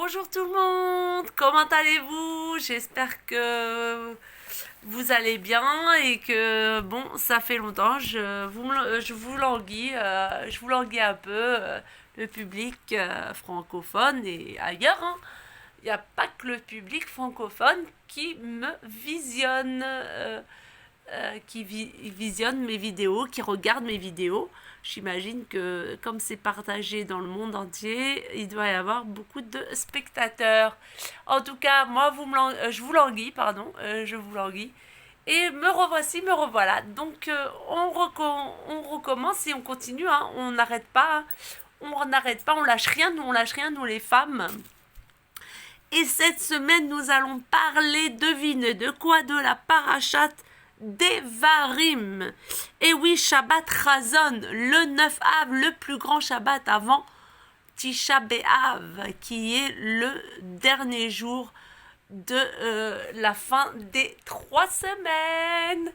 Bonjour tout le monde, comment allez-vous? J'espère que vous allez bien et que bon, ça fait longtemps, je vous languis un peu le public francophone et ailleurs, hein. Il n'y a pas que le public francophone qui me visionne. Visionne mes vidéos, qui regarde mes vidéos. J'imagine que comme c'est partagé dans le monde entier, il doit y avoir beaucoup de spectateurs. En tout cas, moi, je vous languis, pardon, je vous languis. Et me revoici, me revoilà. Donc, on recommence et on continue, hein. On n'arrête pas, hein. On n'arrête pas, on lâche rien, nous les femmes. Et cette semaine, nous allons parler, devinez de quoi? De la parachate Devarim. Et oui, Shabbat Chazon, le 9 Av, le plus grand Shabbat avant Tisha B'Av, qui est le dernier jour de la fin des 3 semaines.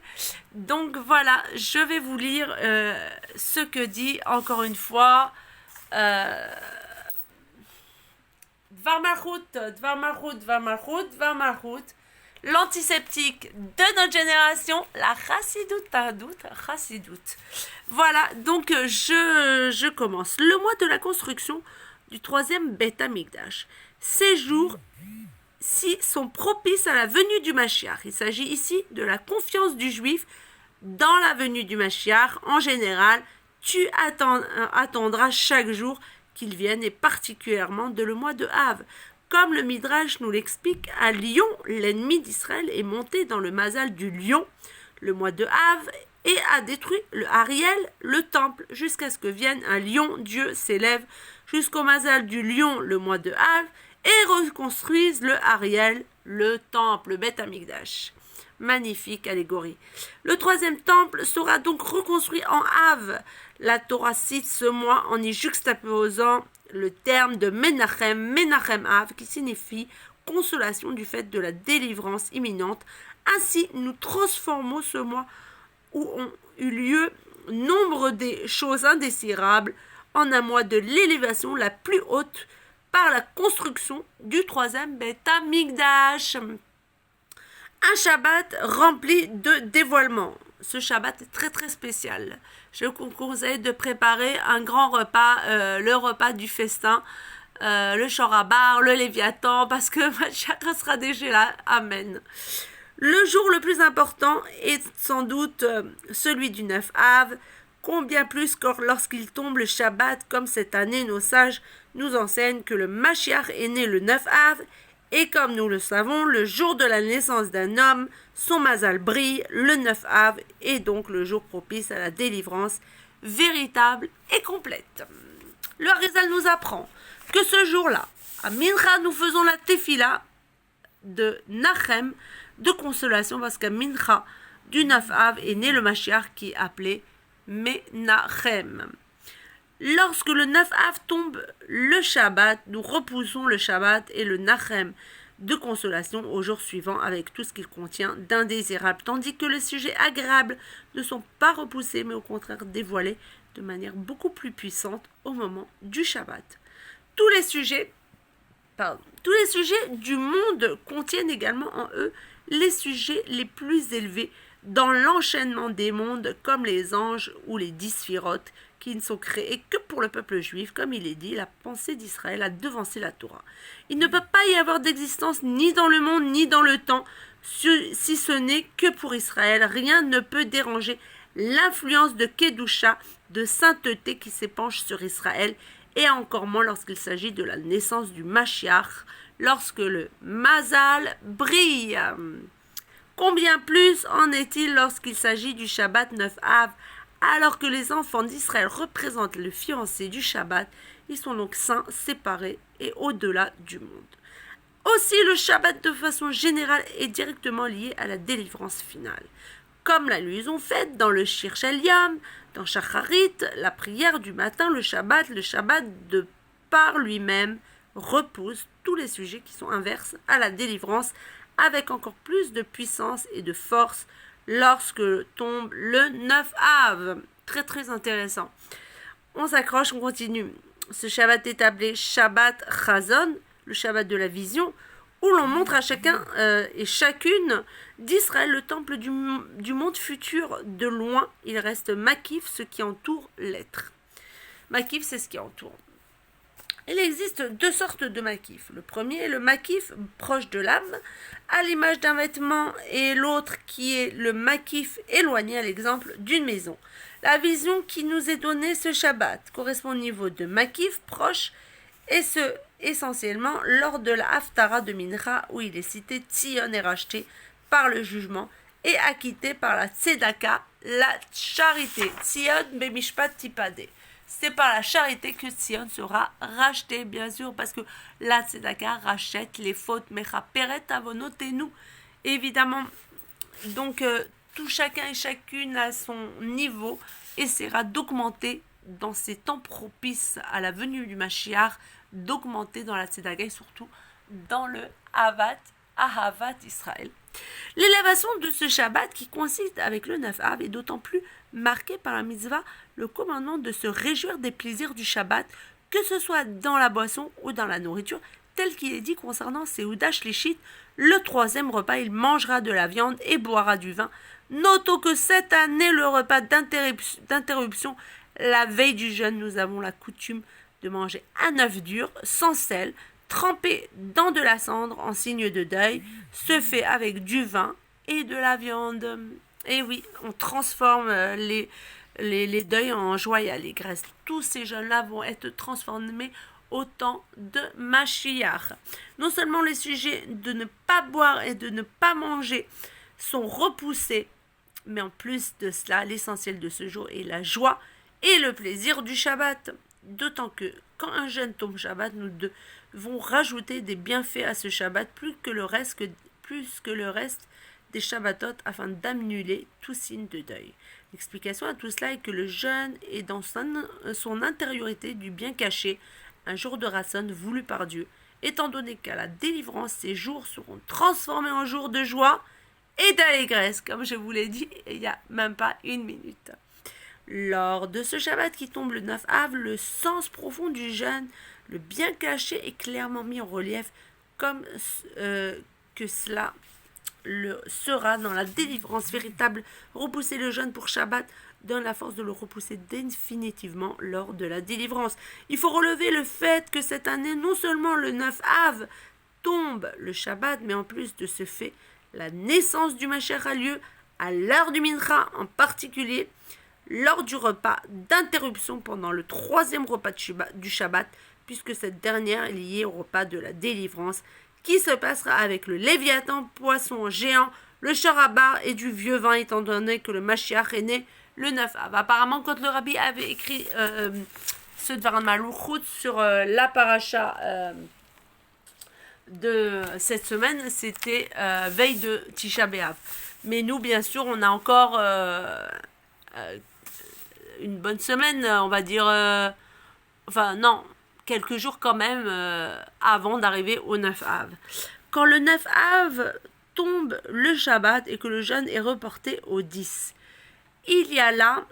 Donc voilà, je vais vous lire ce que dit encore une fois Dvar Malchut, l'antiseptique de notre génération, la Chassidout. Voilà, donc je commence. Le mois de la construction du troisième Beth Amikdash. Ces jours-ci sont propices à la venue du Mashiach. Il s'agit ici de la confiance du Juif dans la venue du Mashiach. En général, tu attendras chaque jour qu'il vienne, et particulièrement de le mois de Av. Comme le Midrash nous l'explique, à Lion, l'ennemi d'Israël est monté dans le mazal du lion, le mois de Av, et a détruit le Ariel, le temple, jusqu'à ce que vienne un lion. Dieu s'élève jusqu'au mazal du lion, le mois de Av, et reconstruise le Ariel, le temple, le Beth Amikdash. Magnifique allégorie. Le troisième temple sera donc reconstruit en Av. La Torah cite ce mois en y juxtaposant le terme de Menachem Av, qui signifie consolation du fait de la délivrance imminente. Ainsi, nous transformons ce mois où ont eu lieu nombre des choses indésirables en un mois de l'élévation la plus haute par la construction du troisième Beth Amikdash. Un Shabbat rempli de dévoilements. Ce Shabbat est très très spécial. Je vous conseille de préparer un grand repas, le repas du festin, le Shorabar, le Léviathan, parce que Mashiach sera déjà là. Amen. Le jour le plus important est sans doute celui du 9 Av, combien plus que lorsqu'il tombe le Shabbat, comme cette année nos sages nous enseignent que le Mashiach est né le 9 Av. Et comme nous le savons, le jour de la naissance d'un homme, son mazal brille, le 9 Av, est donc le jour propice à la délivrance véritable et complète. Le Harizal nous apprend que ce jour-là, à Mincha, nous faisons la tefila de Nachem, de consolation, parce qu'à Mincha, du 9 Av, est né le Mashiach qui est appelé Menachem. Lorsque le 9 Av tombe le Shabbat, nous repoussons le Shabbat et le Nachem de consolation au jour suivant avec tout ce qu'il contient d'indésirable, tandis que les sujets agréables ne sont pas repoussés mais au contraire dévoilés de manière beaucoup plus puissante au moment du Shabbat. Tous les sujets du monde contiennent également en eux les sujets les plus élevés dans l'enchaînement des mondes, comme les anges ou les 10 sphirotes, qui ne sont créés que pour le peuple juif. Comme il est dit, la pensée d'Israël a devancé la Torah. Il ne peut pas y avoir d'existence ni dans le monde ni dans le temps, si ce n'est que pour Israël. Rien ne peut déranger l'influence de Kedusha, de sainteté qui s'épanche sur Israël, et encore moins lorsqu'il s'agit de la naissance du Mashiach, lorsque le Mazal brille. Combien plus en est-il lorsqu'il s'agit du Shabbat 9 Av, alors que les enfants d'Israël représentent le fiancé du Shabbat, ils sont donc saints, séparés et au-delà du monde. Aussi, le Shabbat de façon générale est directement lié à la délivrance finale. Comme la luison faite dans le Shir Shel Yam, dans Shacharit, la prière du matin, le Shabbat de par lui-même repousse tous les sujets qui sont inverses à la délivrance, avec encore plus de puissance et de force lorsque tombe le 9 Av. Très très intéressant. On s'accroche, on continue. Ce Shabbat est appelé Shabbat Chazon, le Shabbat de la vision, où l'on montre à chacun et chacune d'Israël le temple du monde futur de loin. Il reste Makif, ce qui entoure l'être. Makif, c'est ce qui entoure. Il existe deux sortes de makif. Le premier est le makif proche de l'âme, à l'image d'un vêtement, et l'autre qui est le makif éloigné, à l'exemple d'une maison. La vision qui nous est donnée ce Shabbat correspond au niveau de makif proche, et ce essentiellement lors de la Haftara de Mincha, où il est cité Tzion est racheté par le jugement et acquitté par la Tzedaka, la charité. Tzion bemishpat tipade. C'est par la charité que Tzion sera racheté, bien sûr, parce que la Tzedaka rachète les fautes. Mecha peret avonotenu, évidemment. Donc, tout chacun et chacune à son niveau essaiera d'augmenter dans ces temps propices à la venue du Mashiach, d'augmenter dans la Tzedaka et surtout dans le Ahavat Israël. L'élévation de ce Shabbat qui coïncide avec le 9 Av est d'autant plus marquée par la mitzvah, le commandement de se réjouir des plaisirs du Shabbat, que ce soit dans la boisson ou dans la nourriture, tel qu'il est dit concernant Seuda Shlichit, le troisième repas, il mangera de la viande et boira du vin. Notons que cette année, le repas d'interruption, la veille du jeûne, nous avons la coutume de manger un œuf dur, sans sel, trempé dans de la cendre en signe de deuil, se fait avec du vin et de la viande. Et oui, on transforme les deuils en joie et allégresse. Tous ces jeûnes-là vont être transformés au temps de Mashiach. Non seulement les sujets de ne pas boire et de ne pas manger sont repoussés, mais en plus de cela, l'essentiel de ce jour est la joie et le plaisir du Shabbat. D'autant que quand un jeûne tombe Shabbat, nous devons rajouter des bienfaits à ce Shabbat plus que le reste des Shabbatot afin d'annuler tout signe de deuil. L'explication à tout cela est que le jeûne est dans son intériorité du bien caché, un jour de Rasson voulu par Dieu, étant donné qu'à la délivrance, ces jours seront transformés en jours de joie et d'allégresse, comme je vous l'ai dit il n'y a même pas une minute. Lors de ce Shabbat qui tombe le 9 Av, le sens profond du jeûne, le bien caché, est clairement mis en relief, comme que cela le sera dans la délivrance véritable. Repousser le jeûne pour Shabbat donne la force de le repousser définitivement lors de la délivrance. Il faut relever le fait que cette année, non seulement le 9 Av tombe le Shabbat, mais en plus de ce fait, la naissance du Mashiach a lieu à l'heure du Mincha, en particulier lors du repas d'interruption pendant le troisième repas du Shabbat, puisque cette dernière est liée au repas de la délivrance, qui se passera avec le Léviathan, poisson géant, le charabar et du vieux vin, étant donné que le Mashiach est né le 9 Av. Apparemment, quand le Rabbi avait écrit ce Dvarim Maluchut sur la paracha de cette semaine, c'était veille de Tisha B'Av. Mais nous, bien sûr, on a encore une bonne semaine, on va dire, quelques jours quand même avant d'arriver au 9 Av. Quand le 9 Av tombe le Shabbat et que le jeûne est reporté au 10, il y a là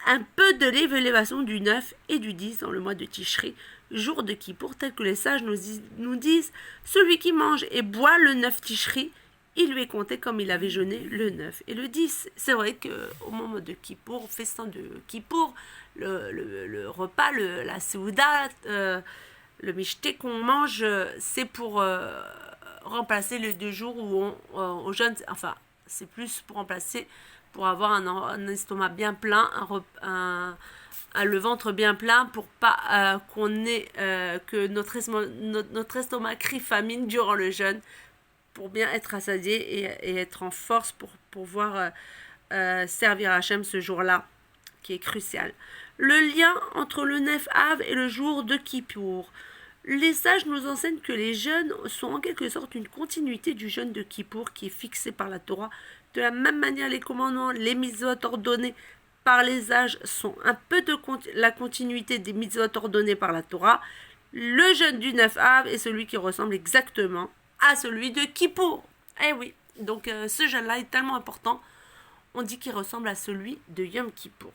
un peu de l'élévation du 9 et du 10 dans le mois de Tishri, jour de Kippour, tel que les sages nous disent, celui qui mange et boit le 9 Tishri, il lui est compté comme il avait jeûné le 9 et le 10. C'est vrai qu'au moment de Kippour, festin de Kippour, le repas, la Seuda, le michté qu'on mange, c'est pour remplacer les 2 jours où on jeûne. Enfin, c'est plus pour remplacer, pour avoir un estomac bien plein, le ventre bien plein, pour pas qu'on ait que notre estomac crie famine durant le jeûne, pour bien être rassasié et être en force pour pouvoir servir Hachem ce jour-là, qui est crucial. Le lien entre le 9 Av et le jour de Kippour. Les sages nous enseignent que les jeûnes sont en quelque sorte une continuité du jeûne de Kippour qui est fixé par la Torah. De la même manière, les commandements, les mitzvot ordonnés par les sages sont un peu la continuité des mitzvot ordonnés par la Torah. Le jeûne du 9 Av est celui qui ressemble exactement à celui de Kippour. Eh oui, donc ce jeûne-là est tellement important, on dit qu'il ressemble à celui de Yom Kippour.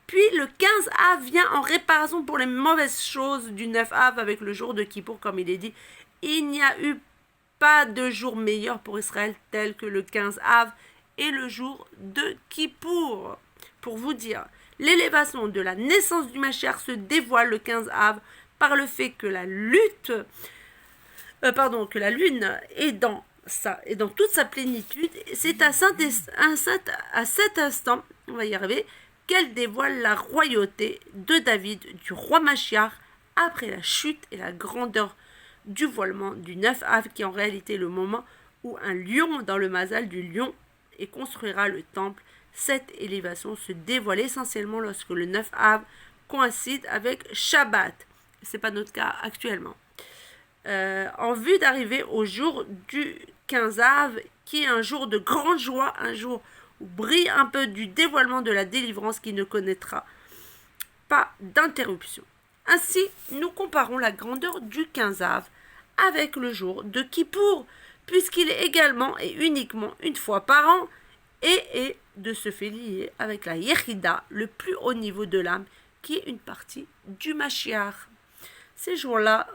Puis le 15 Av vient en réparation pour les mauvaises choses du 9 Av avec le jour de Kippour, comme il est dit, Il n'y a eu pas de jour meilleur pour Israël tel que le 15 Av et le jour de Kippour. Pour vous dire, l'élévation de la naissance du Mashiach se dévoile le 15 Av par le fait que la lune est dans toute sa plénitude. C'est à cet instant, on va y arriver, qu'elle dévoile la royauté de David, du roi Mashiach, après la chute et la grandeur du voilement du 9 Av, qui est en réalité le moment où un lion dans le mazal du lion et construira le temple. Cette élévation se dévoile essentiellement lorsque le 9 Av coïncide avec Shabbat. Ce n'est pas notre cas actuellement. En vue d'arriver au jour du 15 Av, qui est un jour de grande joie, un jour où brille un peu du dévoilement de la délivrance qui ne connaîtra pas d'interruption. Ainsi, nous comparons la grandeur du 15 Av avec le jour de Kippour, puisqu'il est également et uniquement une fois par an et est de ce fait lié avec la Yechida, le plus haut niveau de l'âme, qui est une partie du Mashiach. Ces jours-là,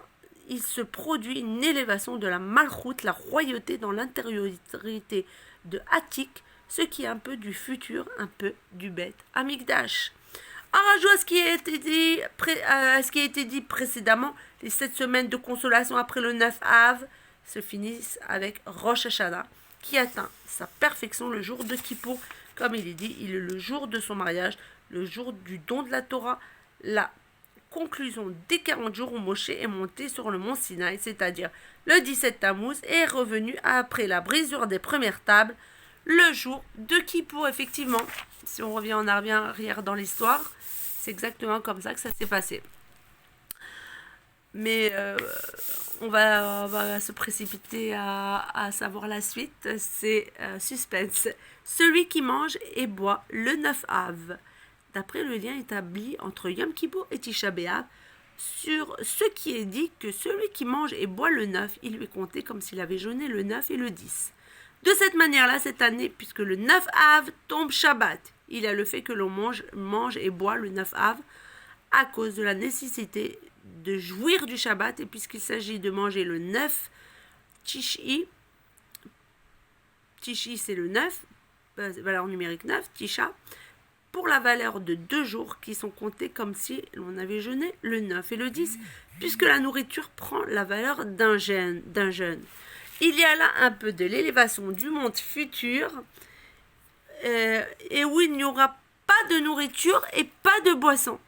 il se produit une élévation de la Malchut, la royauté dans l'intériorité de Hatik, ce qui est un peu du futur, un peu du Beth Amikdash. En rajout à ce qui a été dit précédemment, les 7 semaines de consolation après le 9 Av se finissent avec Rosh Hashanah, qui atteint sa perfection le jour de Kippour. Comme il est dit, il est le jour de son mariage, le jour du don de la Torah, la conclusion des 40 jours où Moshe est monté sur le mont Sinaï, c'est-à-dire le 17 Tammuz, et est revenu après la brisure des premières tables, le jour de Kippour. Effectivement, si on revient en arrière dans l'histoire, c'est exactement comme ça que ça s'est passé. Mais on va se précipiter à savoir la suite. C'est suspense. Celui qui mange et boit le 9 Av, d'après le lien établi entre Yom Kippour et Tisha B'Av, sur ce qui est dit que celui qui mange et boit le 9, il lui est compté comme s'il avait jeûné le 9 et le 10. De cette manière-là, cette année, puisque le 9 Av tombe Shabbat, il y a le fait que l'on mange et boit le 9 Av à cause de la nécessité de jouir du Shabbat, et puisqu'il s'agit de manger le 9 Tishi c'est le 9, valeur numérique 9, Tisha, pour la valeur de 2 jours qui sont comptés comme si l'on avait jeûné le 9 et le 10, puisque la nourriture prend la valeur d'un jeûne. Il y a là un peu de l'élévation du monde futur, et où il n'y aura pas de nourriture et pas de boisson.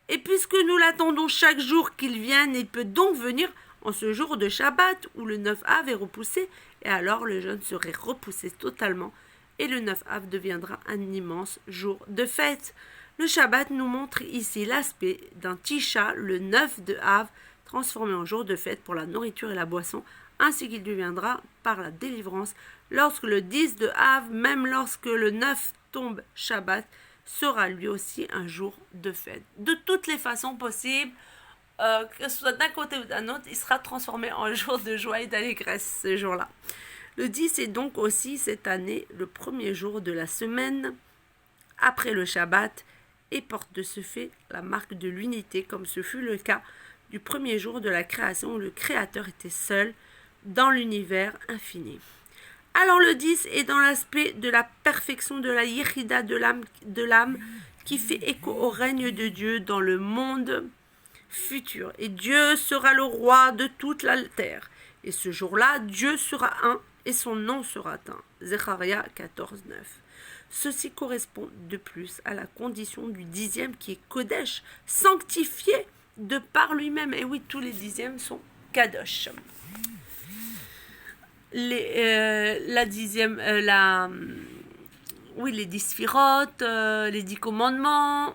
Et puisque nous l'attendons chaque jour qu'il vienne, il peut donc venir en ce jour de Shabbat où le 9 Av est repoussé, et alors le jeûne serait repoussé totalement, et le 9 Av deviendra un immense jour de fête. Le Shabbat nous montre ici l'aspect d'un Tisha, le 9 de Av, transformé en jour de fête pour la nourriture et la boisson, ainsi qu'il deviendra par la délivrance lorsque le 10 de Av, même lorsque le 9 tombe Shabbat, sera lui aussi un jour de fête. De toutes les façons possibles, que ce soit d'un côté ou d'un autre, il sera transformé en jour de joie et d'allégresse ce jour-là. Le 10 est donc aussi cette année le premier jour de la semaine après le Shabbat et porte de ce fait la marque de l'unité, comme ce fut le cas du premier jour de la création où le Créateur était seul dans l'univers infini. Alors le 10 est dans l'aspect de la perfection de la Yechida de l'âme qui fait écho au règne de Dieu dans le monde futur. Et Dieu sera le roi de toute la terre. Et ce jour-là, Dieu sera un et son nom sera un. Zecharia 14, 9. Ceci correspond de plus à la condition du 10e qui est Kodesh, sanctifié de par lui-même. Et oui, tous les 10e sont Kadosh. Les 10 sphirotes, les 10 commandements.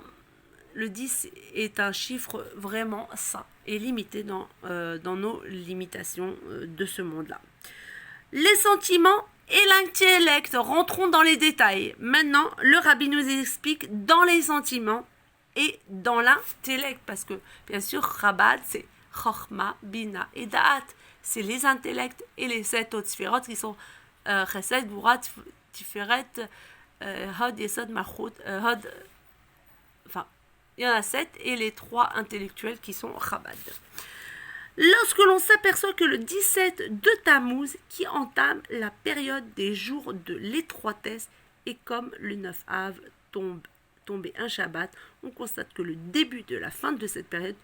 Le 10 est un chiffre vraiment saint et limité dans nos limitations de ce monde-là. Les sentiments et l'intellect, rentrons dans les détails. Maintenant, le rabbi nous explique dans les sentiments et dans l'intellect, parce que bien sûr, Chabad, c'est Chochma, Bina et Da'at. C'est les intellects et les 7 autres sphirotes qui sont Chesed, Gvura, Tiferet, Hod, Yesod, Malchut, Hod. Enfin, il y en a 7 et les 3 intellectuels qui sont Chabad. lorsque l'on s'aperçoit que le 17 de Tammuz, qui entame la période des jours de l'étroitesse, et comme le 9 Av tombé un Shabbat, on constate que le début de la fin de cette période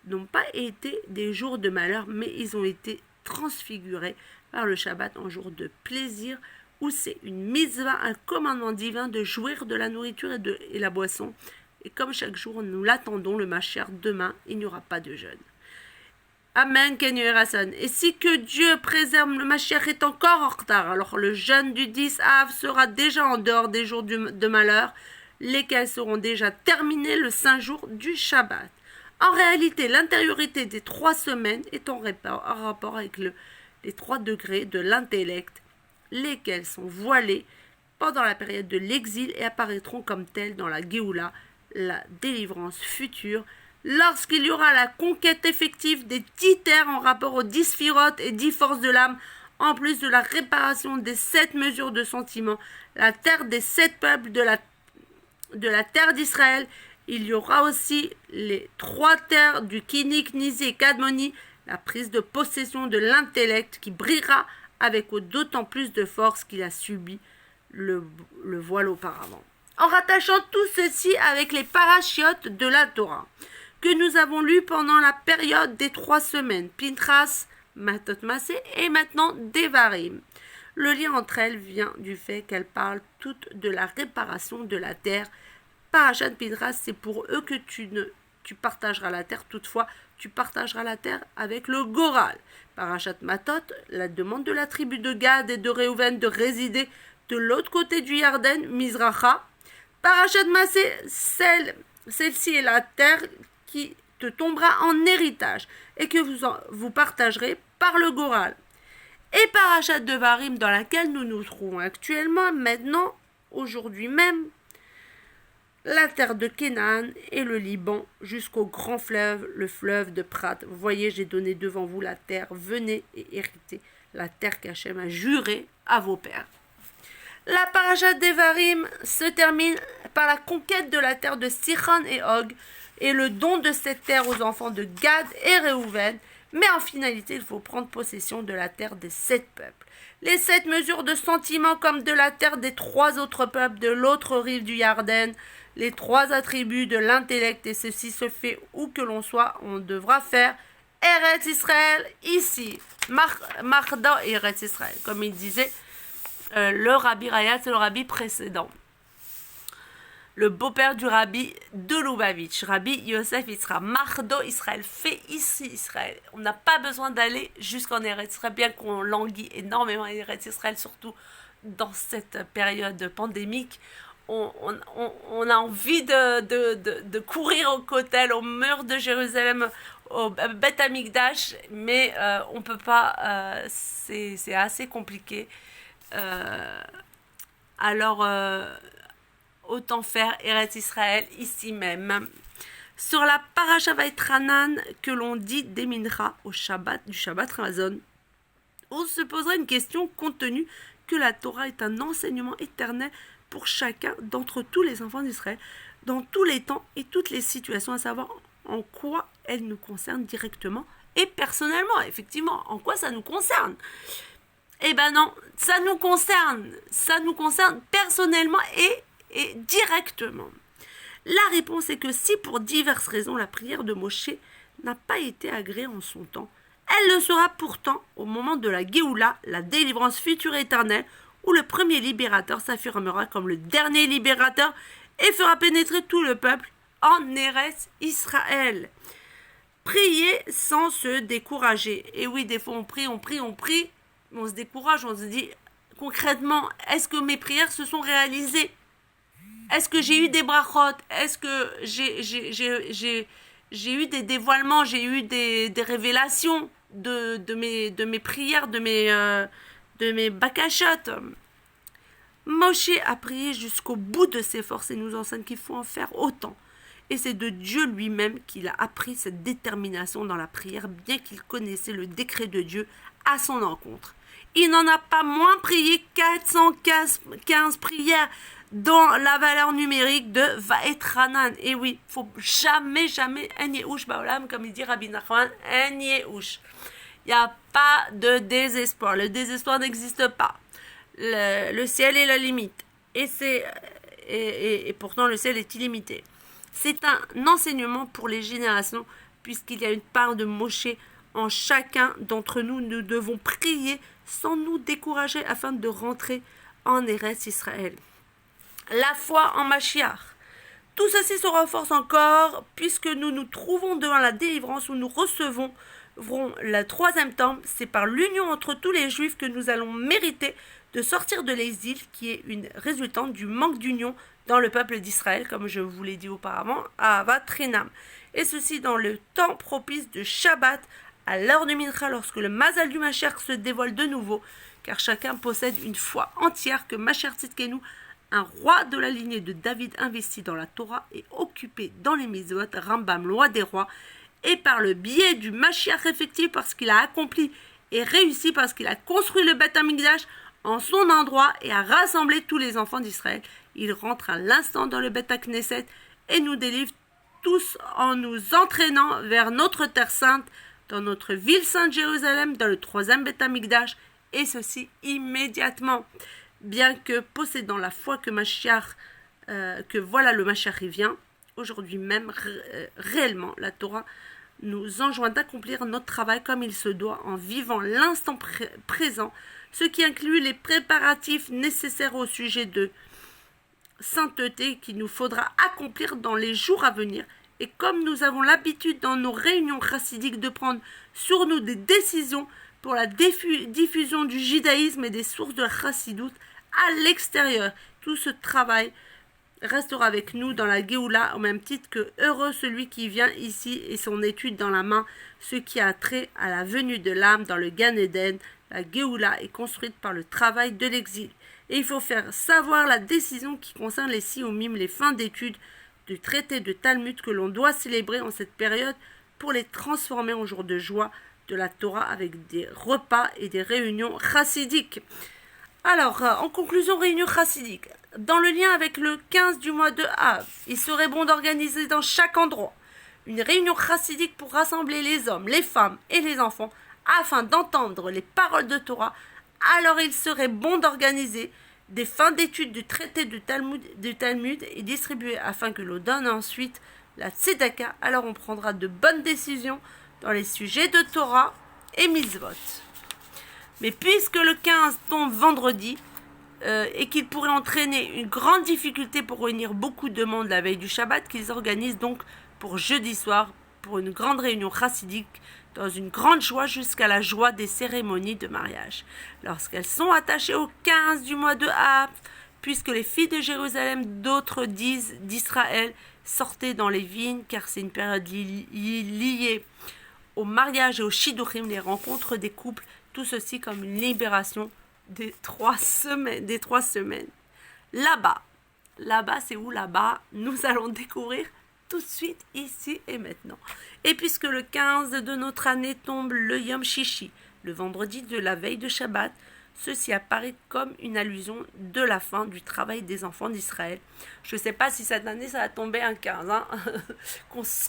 n'ont pas été des jours de malheur, mais ils ont été transfigurés par le Shabbat en jour de plaisir, où c'est une mitzvah, un commandement divin de jouir de la nourriture et la boisson. Et comme chaque jour, nous l'attendons, le Mashiach, demain, il n'y aura pas de jeûne. Amen, Kenyu Rasson. Et si que Dieu préserve, le Mashiach est encore en retard, alors le jeûne du 10 Av sera déjà en dehors des jours de malheur, lesquels seront déjà terminés le 5 jours du Shabbat. En réalité, l'intériorité des 3 semaines est en rapport avec les 3 degrés de l'intellect, lesquels sont voilés pendant la période de l'exil et apparaîtront comme tels dans la Géoula, la délivrance future, lorsqu'il y aura la conquête effective des 10 terres en rapport aux 10 sphirotes et 10 forces de l'âme, en plus de la réparation des 7 mesures de sentiment, la terre des 7 peuples de la terre d'Israël. Il y aura aussi les 3 terres du Kinik, Nizi et Kadmoni, la prise de possession de l'intellect qui brillera avec d'autant plus de force qu'il a subi le voile auparavant. En rattachant tout ceci avec les parachiotes de la Torah, que nous avons lus pendant la période des 3 semaines, Pintras, Matot Massé et maintenant Devarim. Le lien entre elles vient du fait qu'elles parlent toutes de la réparation de la terre. Parachat Pintras, c'est pour eux que tu partageras la terre, toutefois tu partageras la terre avec le Goral. Parachat Matot, la demande de la tribu de Gad et de Réhouven de résider de l'autre côté du Yarden, Mizracha. Parachat Massé, celle-ci est la terre qui te tombera en héritage et que vous partagerez par le Goral. Et Parachat Devarim, dans laquelle nous nous trouvons actuellement, maintenant, aujourd'hui même, la terre de Canaan et le Liban jusqu'au grand fleuve, le fleuve de Prat. Vous voyez, j'ai donné devant vous la terre, venez et héritez la terre qu'Hachem a jurée à vos pères. La Parashat Devarim se termine par la conquête de la terre de Sichon et Og et le don de cette terre aux enfants de Gad et Réhouven, mais en finalité, il faut prendre possession de la terre des 7 peuples. Les 7 mesures de sentiments comme de la terre des 3 autres peuples de l'autre rive du Yarden, les 3 attributs de l'intellect, et ceci se fait où que l'on soit, on devra faire Eretz Israël ici, Marda et Eretz Israël, comme il disait le Rabbi Rayat, c'est le rabbi précédent, le beau-père du rabbi de Lubavitch, Rabbi Yosef Yitzhak. Mardo Israël, fait ici Israël. On n'a pas besoin d'aller jusqu'en Eretz Israël, bien qu'on languit énormément à Eretz Israël, surtout dans cette période pandémique. On a envie de courir au Kotel, au mur de Jérusalem, au Beth Amikdash, mais on ne peut pas, c'est assez compliqué. Alors, autant faire Eretz Israël ici même. Sur la Parashat Vaïtranan que l'on dit des Mincha au Shabbat, du Shabbat Ramazon, on se posera une question compte tenu que la Torah est un enseignement éternel pour chacun d'entre tous les enfants d'Israël, dans tous les temps et toutes les situations, à savoir en quoi elle nous concerne directement et personnellement, effectivement, en quoi ça nous concerne. Eh ben non, ça nous concerne personnellement et directement. La réponse est que si pour diverses raisons la prière de Moshe n'a pas été agréée en son temps, elle le sera pourtant au moment de la Géoula, la délivrance future et éternelle, où le premier libérateur s'affirmera comme le dernier libérateur et fera pénétrer tout le peuple en Eretz Israël. Prier sans se décourager. Et oui, des fois on prie, mais on se décourage, on se dit concrètement, est-ce que mes prières se sont réalisées? Est-ce que j'ai eu des brachot? Est-ce que j'ai eu des dévoilements, j'ai eu des révélations de mes prières, de mes bakashot? Moshe a prié jusqu'au bout de ses forces et nous enseigne qu'il faut en faire autant. Et c'est de Dieu lui-même qu'il a appris cette détermination dans la prière, bien qu'il connaissait le décret de Dieu à son encontre. Il n'en a pas moins prié 415 prières dans la valeur numérique de Vaetranan. Et oui, faut jamais, en yehush baolam, comme il dit Rabbi Nachman, en yehush. Il n'y a pas de désespoir. Le désespoir n'existe pas. Le ciel est la limite. Et pourtant, le ciel est illimité. C'est un enseignement pour les générations, puisqu'il y a une part de Moshe en chacun d'entre nous. Nous devons prier sans nous décourager afin de rentrer en Eretz Israël. La foi en Mashiach. Tout ceci se renforce encore, puisque nous nous trouvons devant la délivrance où nous recevons le troisième temple. C'est par l'union entre tous les Juifs que nous allons mériter de sortir de l'exil, qui est une résultante du manque d'union dans le peuple d'Israël, comme je vous l'ai dit auparavant, à Avat-Trinam. Et ceci dans le temps propice de Shabbat, à l'heure de Mincha, lorsque le Mazal du Mashiach se dévoile de nouveau, car chacun possède une foi entière que Mashiach Tzidkenu, un roi de la lignée de David investi dans la Torah et occupé dans les Mitzvot, Rambam, loi des rois, et par le biais du Mashiach effectif, parce qu'il a accompli et réussi, parce qu'il a construit le Beth Amikdash en son endroit et a rassemblé tous les enfants d'Israël. Il rentre à l'instant dans le Beth Knesset et nous délivre tous en nous entraînant vers notre terre sainte, dans notre ville sainte Jérusalem, dans le troisième Beth Amikdash, et ceci immédiatement. Bien que possédant la foi que que voilà le Mashiach vient, aujourd'hui même, réellement, la Torah nous enjoint d'accomplir notre travail comme il se doit, en vivant l'instant présent, ce qui inclut les préparatifs nécessaires au sujet de sainteté qu'il nous faudra accomplir dans les jours à venir. Et comme nous avons l'habitude dans nos réunions chassidiques de prendre sur nous des décisions pour la diffusion du judaïsme et des sources de la chassidoute à l'extérieur, tout ce travail restera avec nous dans la Géoula, au même titre que heureux celui qui vient ici et son étude dans la main, ce qui a trait à la venue de l'âme dans le Gan Eden. La Géoula est construite par le travail de l'exil. Et il faut faire savoir la décision qui concerne les Siomim, les fins d'études du traité de Talmud que l'on doit célébrer en cette période pour les transformer en jours de joie de la Torah avec des repas et des réunions chassidiques. Alors, en conclusion, réunion chassidique. Dans le lien avec le 15 du mois de Av, il serait bon d'organiser dans chaque endroit une réunion chassidique pour rassembler les hommes, les femmes et les enfants afin d'entendre les paroles de Torah. Alors il serait bon d'organiser des fins d'études du traité du Talmud et distribuer afin que l'on donne ensuite la tzedaka. Alors on prendra de bonnes décisions dans les sujets de Torah et mitzvot. Mais puisque le 15 tombe vendredi et qu'il pourrait entraîner une grande difficulté pour réunir beaucoup de monde la veille du Shabbat, qu'ils organisent donc pour jeudi soir pour une grande réunion chassidique dans une grande joie jusqu'à la joie des cérémonies de mariage. Lorsqu'elles sont attachées au 15 du mois de Av, puisque les filles de Jérusalem, d'autres disent d'Israël, sortaient dans les vignes, car c'est une période liée au mariage et au shidduchim, les rencontres des couples, tout ceci comme une libération des 3 semaines. Là-bas, c'est où là-bas? Nous allons découvrir tout de suite, ici et maintenant. Et puisque le 15 de notre année tombe le Yom Shishi, le vendredi de la veille de Shabbat, ceci apparaît comme une allusion de la fin du travail des enfants d'Israël. Je ne sais pas si cette année ça va tomber un 15, hein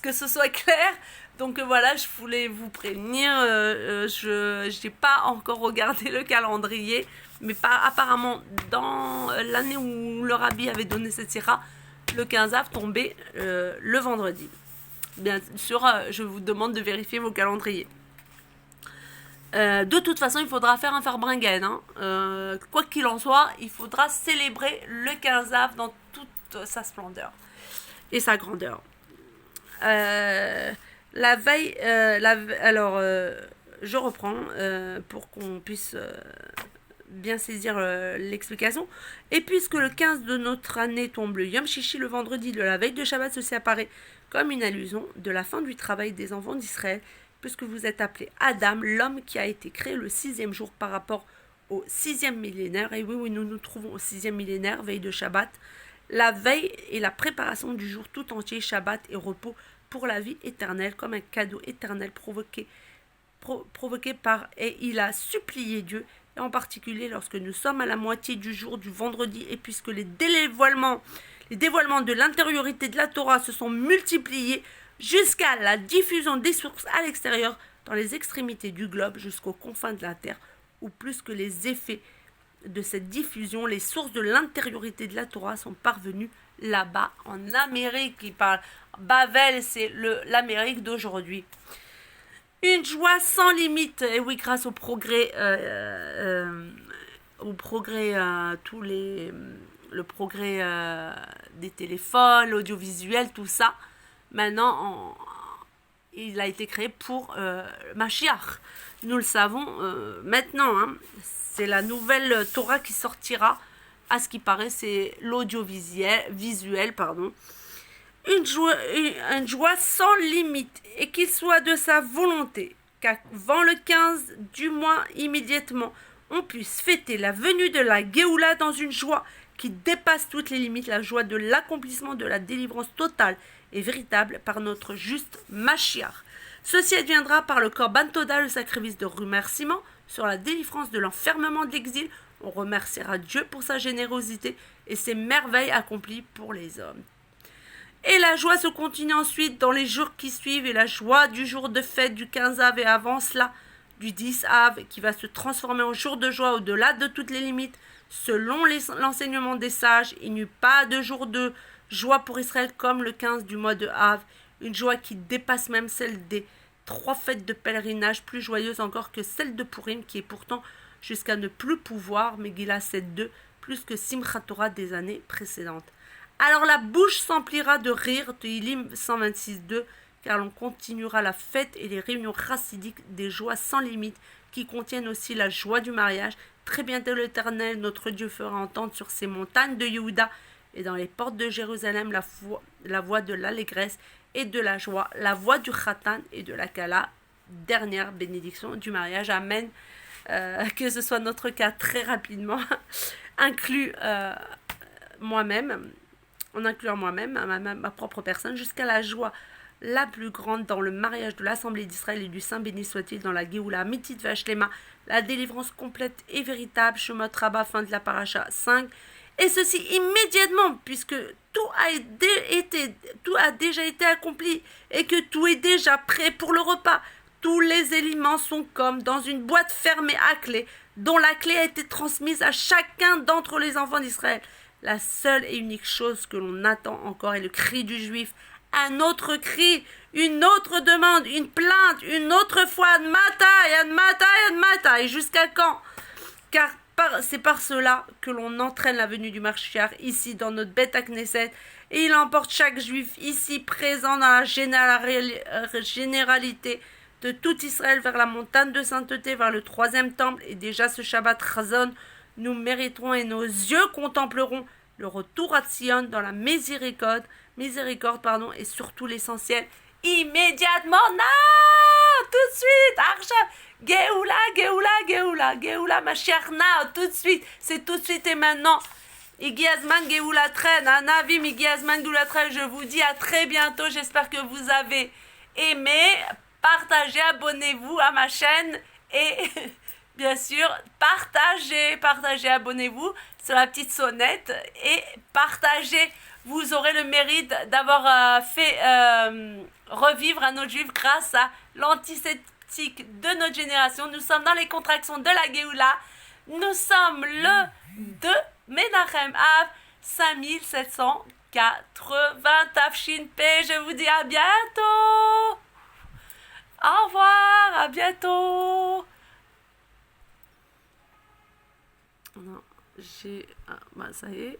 que ce soit clair. Donc voilà, je voulais vous prévenir, je n'ai pas encore regardé le calendrier, mais apparemment dans l'année où le Rabbi avait donné cette sira, le 15 av tombait le vendredi. Bien sûr, je vous demande de vérifier vos calendriers. De toute façon, il faudra faire un Farbringen. Quoi qu'il en soit, il faudra célébrer le 15 av dans toute sa splendeur et sa grandeur. La veille, je reprends pour qu'on puisse bien saisir l'explication. Et puisque le 15 de notre année tombe le Yom Shishi, le vendredi de la veille de Shabbat, ceci apparaît comme une allusion de la fin du travail des enfants d'Israël, puisque vous êtes appelé Adam, l'homme qui a été créé le 6e jour par rapport au 6e millénaire. Et oui, nous nous trouvons au 6e millénaire, veille de Shabbat. La veille et la préparation du jour tout entier, Shabbat et repos pour la vie éternelle, comme un cadeau éternel provoqué par... Et il a supplié Dieu, et en particulier lorsque nous sommes à la moitié du jour du vendredi, et puisque les dévoilements de l'intériorité de la Torah se sont multipliés jusqu'à la diffusion des sources à l'extérieur, dans les extrémités du globe, jusqu'aux confins de la terre, ou plus que les effets de cette diffusion, les sources de l'intériorité de la Torah sont parvenues là-bas, en Amérique. Il parle Bavel, c'est l'Amérique d'aujourd'hui. Une joie sans limite, et oui, grâce au progrès, le progrès des téléphones, l'audiovisuel, tout ça. Maintenant, il a été créé pour Mashiach. Nous le savons maintenant. Hein, c'est la nouvelle Torah qui sortira. À ce qui paraît, c'est l'audiovisuel, pardon. Une joie sans limite, et qu'il soit de sa volonté qu'avant le 15 du mois immédiatement, on puisse fêter la venue de la Géoula dans une joie qui dépasse toutes les limites, la joie de l'accomplissement de la délivrance totale et véritable par notre juste Mashiach. Ceci adviendra par le Korban Toda, le sacrifice de remerciement sur la délivrance de l'enfermement de l'exil. On remerciera Dieu pour sa générosité et ses merveilles accomplies pour les hommes. Et la joie se continue ensuite dans les jours qui suivent, et la joie du jour de fête du 15 Av et avant cela du 10 Av, qui va se transformer en jour de joie au-delà de toutes les limites. Selon l'enseignement des sages, il n'y eut pas de jour de joie pour Israël comme le 15 du mois de Av, une joie qui dépasse même celle des 3 fêtes de pèlerinage, plus joyeuse encore que celle de Purim, qui est pourtant jusqu'à ne plus pouvoir, Megillah 7.2, plus que Simchat Torah des années précédentes. Alors la bouche s'emplira de rire, Tehillim 126.2, car l'on continuera la fête et les réunions chassidiques des joies sans limite, qui contiennent aussi la joie du mariage. Très bientôt l'Éternel, notre Dieu, fera entendre sur ces montagnes de Yehuda et dans les portes de Jérusalem la voix de l'allégresse et de la joie, la voix du Khatan et de la Kala, dernière bénédiction du mariage. Amen. Que ce soit notre cas très rapidement, inclus moi-même, en incluant moi-même, ma propre personne, jusqu'à la joie la plus grande dans le mariage de l'Assemblée d'Israël et du Saint béni soit-il dans la Géoula, Mitit Vashlema, la délivrance complète et véritable, Shemot Rabbah, fin de la paracha 5, et ceci immédiatement, puisque tout a déjà été accompli, et que tout est déjà prêt pour le repas. Tous les éléments sont comme dans une boîte fermée à clé, dont la clé a été transmise à chacun d'entre les enfants d'Israël. La seule et unique chose que l'on attend encore est le cri du juif. Un autre cri, une autre demande, une plainte, une autre fois, Admata, et jusqu'à quand? Car c'est par cela que l'on entraîne la venue du Mashiach ici dans notre Beth Knesset, et il emporte chaque juif ici présent dans la généralité de tout Israël vers la montagne de sainteté, vers le 3e temple, et déjà ce Shabbat Chazon, nous mériterons et nos yeux contempleront le retour à Sion dans la miséricorde, et surtout l'essentiel, immédiatement, non, tout de suite, Archa, Géoula, Mashiach, tout de suite, c'est tout de suite et maintenant. Igiazman Géoula Tren, Anavim Igiazman Géoula Tren, je vous dis à très bientôt, j'espère que vous avez aimé, partagez, abonnez-vous à ma chaîne et bien sûr, partagez, abonnez-vous sur la petite sonnette et partagez. Vous aurez le mérite d'avoir fait revivre un autre juif grâce à l'antisémitique de notre génération. Nous sommes dans les contractions de la Géoula. Nous sommes le 2 Menachem Av 5780 Tafshin P. Je vous dis à bientôt. Au revoir, à bientôt. Non, ça y est.